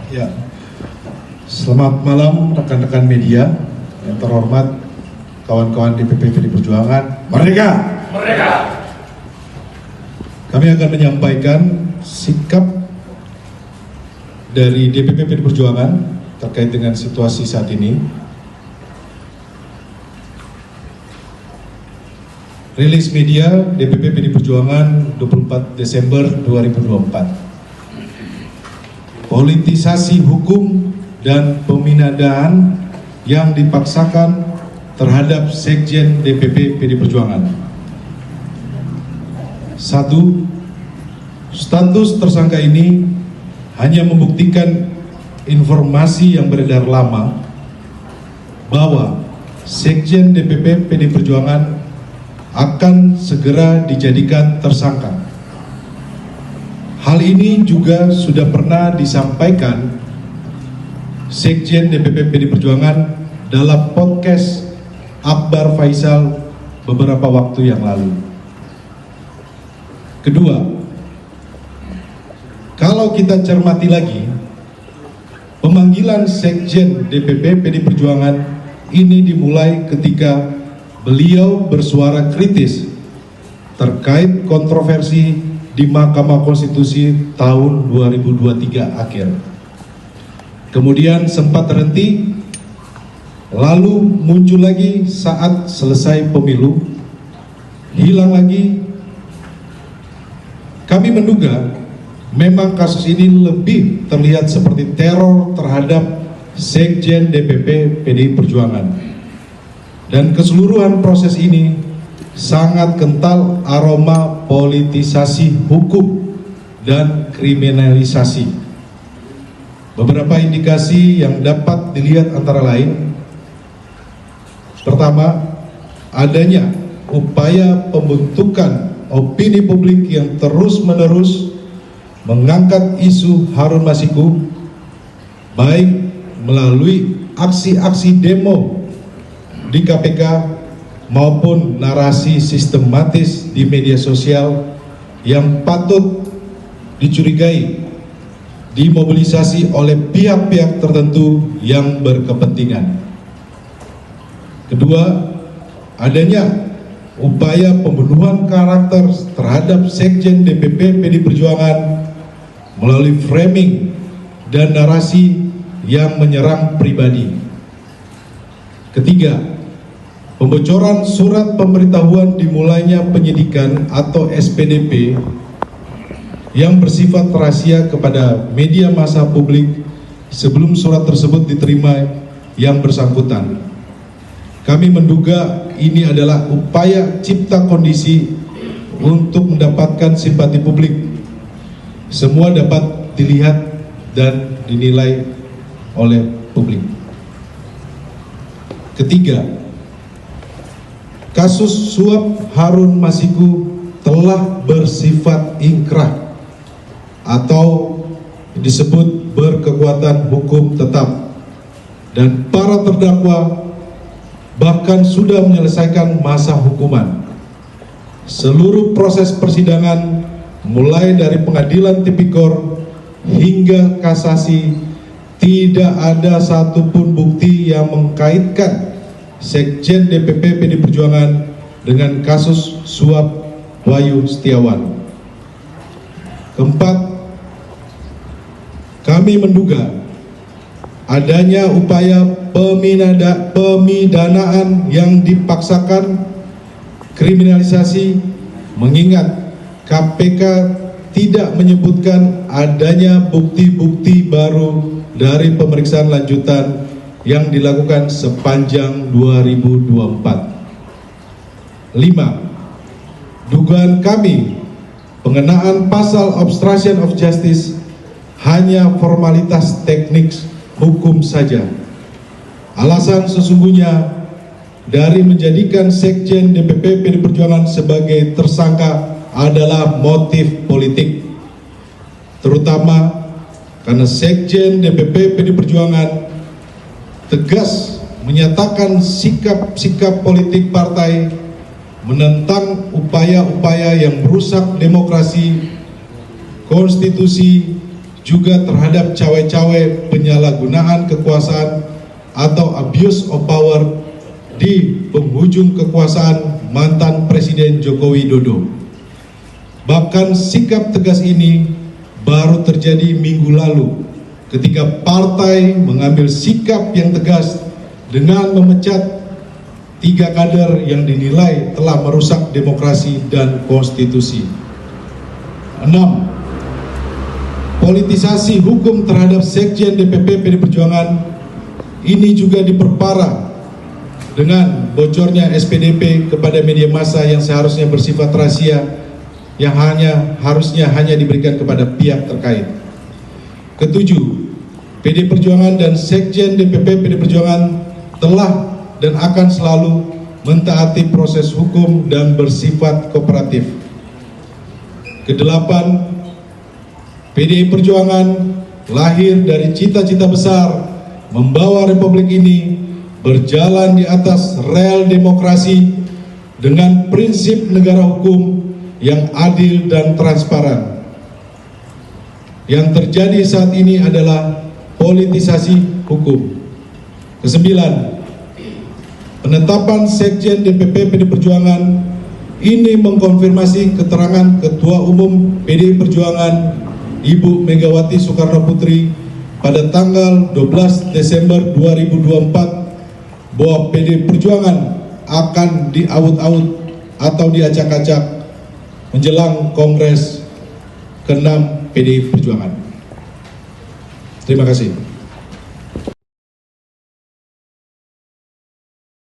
Ya, selamat malam rekan-rekan media yang terhormat, kawan-kawan DPP PDI Perjuangan. Merdeka! Merdeka! Kami akan menyampaikan sikap dari DPP PDI Perjuangan terkait dengan situasi saat ini. Rilis media DPP PDI Perjuangan 24 Desember 2024. Politisasi hukum dan peminadahan yang dipaksakan terhadap Sekjen DPP PDI Perjuangan. 1. Status tersangka ini hanya membuktikan informasi yang beredar lama bahwa Sekjen DPP PDI Perjuangan akan segera dijadikan tersangka. Hal ini juga sudah pernah disampaikan Sekjen DPP PDI Perjuangan dalam podcast Akbar Faisal beberapa waktu yang lalu. Kedua, kalau kita cermati lagi, pemanggilan Sekjen DPP PDI Perjuangan ini dimulai ketika beliau bersuara kritis terkait kontroversi di Mahkamah Konstitusi tahun 2023 akhir. Kemudian sempat terhenti, lalu muncul lagi saat selesai pemilu, hilang lagi. Kami menduga memang kasus ini lebih terlihat seperti teror terhadap Sekjen DPP PDI Perjuangan. Dan keseluruhan proses ini sangat kental aroma politisasi hukum dan kriminalisasi. Beberapa indikasi yang dapat dilihat antara lain: pertama, adanya upaya pembentukan opini publik yang terus-menerus mengangkat isu Harun Masiku, baik melalui aksi-aksi demo di KPK maupun narasi sistematis di media sosial yang patut dicurigai dimobilisasi oleh pihak-pihak tertentu yang berkepentingan. Kedua, adanya upaya pembunuhan karakter terhadap Sekjen DPP PDI Perjuangan melalui framing dan narasi yang menyerang pribadi. Ketiga, pembocoran surat pemberitahuan dimulainya penyidikan atau SPDP yang bersifat rahasia kepada media massa publik sebelum surat tersebut diterima yang bersangkutan. Kami menduga ini adalah upaya cipta kondisi untuk mendapatkan simpati publik. Semua dapat dilihat dan dinilai oleh publik. Ketiga, kasus suap Harun Masiku telah bersifat ingkrah atau disebut berkekuatan hukum tetap, dan para terdakwa bahkan sudah menyelesaikan masa hukuman. Seluruh proses persidangan mulai dari pengadilan tipikor hingga kasasi tidak ada satupun bukti yang mengkaitkan Sekjen DPP PDI Perjuangan dengan kasus suap Wahyu Setiawan. Keempat, kami menduga adanya upaya pemidanaan yang dipaksakan, kriminalisasi, mengingat KPK tidak menyebutkan adanya bukti-bukti baru dari pemeriksaan lanjutan yang dilakukan sepanjang 2024. 5. Dugaan kami pengenaan pasal obstruction of justice hanya formalitas teknik hukum saja. Alasan sesungguhnya dari menjadikan Sekjen DPP PDI Perjuangan sebagai tersangka adalah motif politik, terutama karena Sekjen DPP PDI Perjuangan tegas menyatakan sikap-sikap politik partai menentang upaya-upaya yang merusak demokrasi, konstitusi, juga terhadap cawe-cawe penyalahgunaan kekuasaan atau abuse of power di penghujung kekuasaan mantan Presiden Joko Widodo. Bahkan sikap tegas ini baru terjadi minggu lalu ketika partai mengambil sikap yang tegas dengan memecat 3 kader yang dinilai telah merusak demokrasi dan konstitusi. 6. Politisasi hukum terhadap Sekjen DPP PD Perjuangan ini juga diperparah dengan bocornya SPDP kepada media massa yang seharusnya bersifat rahasia, yang harusnya hanya diberikan kepada pihak terkait. 7. PD Perjuangan dan Sekjen DPP PD Perjuangan telah dan akan selalu mentaati proses hukum dan bersifat kooperatif. 8. PDI Perjuangan lahir dari cita-cita besar membawa Republik ini berjalan di atas rel demokrasi dengan prinsip negara hukum yang adil dan transparan. Yang terjadi saat ini adalah politisasi hukum. 9. Penetapan Sekjen DPP PD Perjuangan ini mengkonfirmasi keterangan Ketua Umum PDI Perjuangan Ibu Megawati Soekarno Putri pada tanggal 12 Desember 2024 bahwa PDI Perjuangan akan diaut-aut atau diacak-acak menjelang Kongres ke-6 PDI Perjuangan. Terima kasih.